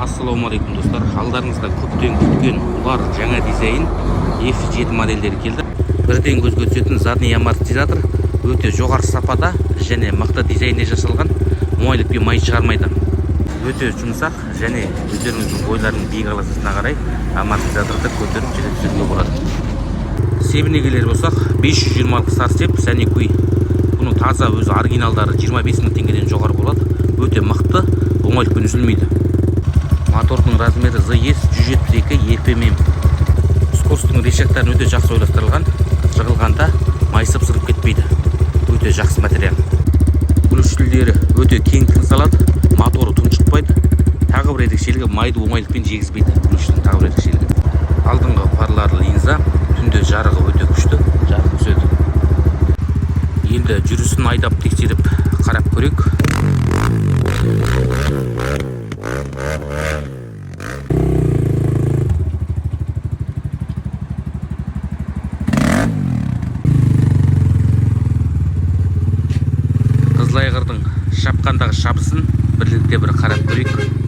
Ассалаумағалейкум достар, алдарыңызда көптен күткен ұлар жаңа дизайн F7 модельдері келді. Бірден көзге түсетін задний амортизатор өте жоғары сапада және мықты дизайнде жасалған, оңайлықпен май шығармайды. Өте жұмсақ және өздеріңіздің бойларының биік аласына қарай амортизаторды көтеріп және түсіруге болады. Себіне келер болсақ, 520-лық сарсеп Саникуй. Бұның таза өзі оригиналдары 25 мың теңгеден жоғары болады. Өте мықты, оңайлықпен үзілмейді. Мотордың размері ZS 172 EPMM. Скоростың решеттарын өте жақсы ойластырылған, жығылғанда майысып сырып кетпейді. Өте жақсы материал. Күліштілдері өте кең тыныс алады, моторы тұншықпайды. Тағы бір ерекшелігі майды оңайлықпен жегізбейді. Күліштің тағы бір ерекшелігі. Алдыңғы фарлары линза, түнде жарығы өте күшті, жарық түседі. Енді жүрісін айдап тексеріп қарап көрейік. Қызыл айғырдың шапқандағы шабысын бірлікте бір қарап көрейік.